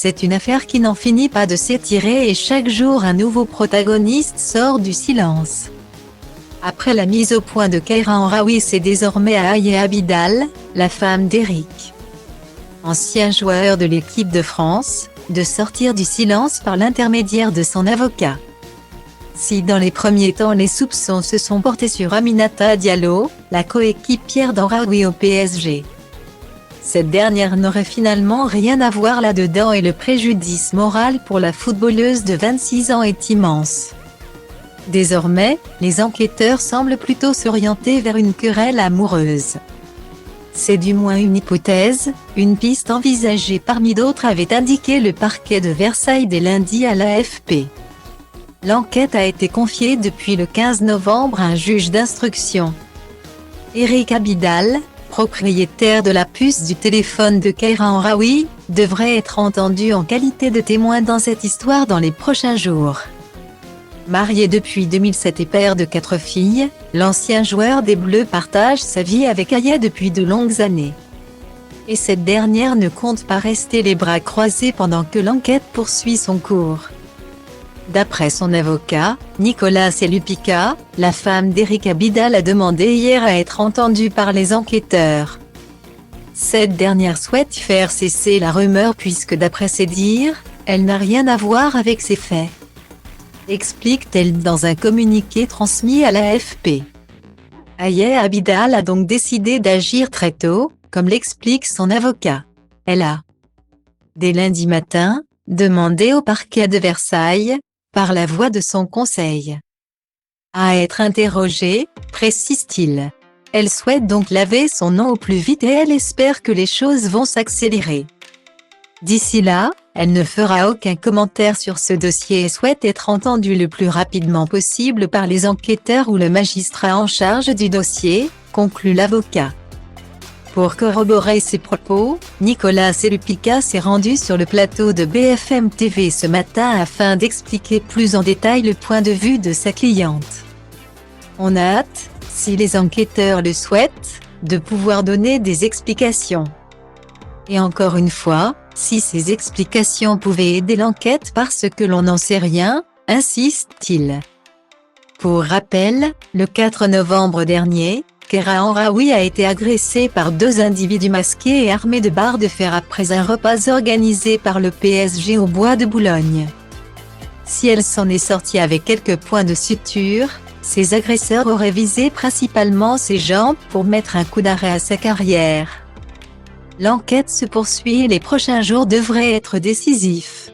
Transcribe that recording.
C'est une affaire qui n'en finit pas de s'étirer et chaque jour un nouveau protagoniste sort du silence. Après la mise au point de Keira Amraoui, c'est désormais à Aya Abidal, la femme d'Eric, ancien joueur de l'équipe de France, de sortir du silence par l'intermédiaire de son avocat. Si dans les premiers temps les soupçons se sont portés sur Aminata Diallo, la coéquipière d'Amraoui au PSG, cette dernière n'aurait finalement rien à voir là-dedans et le préjudice moral pour la footballeuse de 26 ans est immense. Désormais, les enquêteurs semblent plutôt s'orienter vers une querelle amoureuse. C'est du moins une hypothèse, une piste envisagée parmi d'autres, avait indiqué le parquet de Versailles dès lundi à l'AFP. L'enquête a été confiée depuis le 15 novembre à un juge d'instruction. Eric Abidal, propriétaire de la puce du téléphone de Keira Amraoui, devrait être entendu en qualité de témoin dans cette histoire dans les prochains jours. Marié depuis 2007 et père de 4 filles, l'ancien joueur des Bleus partage sa vie avec Aya depuis de longues années. Et cette dernière ne compte pas rester les bras croisés pendant que l'enquête poursuit son cours. D'après son avocat, Nicolas Selupica, la femme d'Eric Abidal a demandé hier à être entendue par les enquêteurs. Cette dernière souhaite faire cesser la rumeur puisque d'après ses dires, elle n'a rien à voir avec ces faits, explique-t-elle dans un communiqué transmis à l'AFP. Aya Abidal a donc décidé d'agir très tôt, comme l'explique son avocat. Elle a, dès lundi matin, demandé au parquet de Versailles, par la voix de son conseil, à être interrogée, précise-t-il. Elle souhaite donc laver son nom au plus vite et elle espère que les choses vont s'accélérer. D'ici là, elle ne fera aucun commentaire sur ce dossier et souhaite être entendue le plus rapidement possible par les enquêteurs ou le magistrat en charge du dossier, conclut l'avocat. Pour corroborer ses propos, Nicolas Selupica s'est rendu sur le plateau de BFM TV ce matin afin d'expliquer plus en détail le point de vue de sa cliente. On a hâte, si les enquêteurs le souhaitent, de pouvoir donner des explications. Et encore une fois, si ces explications pouvaient aider l'enquête parce que l'on n'en sait rien, insiste-t-il. Pour rappel, le 4 novembre dernier, Keira Amraoui a été agressée par 2 individus masqués et armés de barres de fer après un repas organisé par le PSG au Bois de Boulogne. Si elle s'en est sortie avec quelques points de suture, ces agresseurs auraient visé principalement ses jambes pour mettre un coup d'arrêt à sa carrière. L'enquête se poursuit et les prochains jours devraient être décisifs.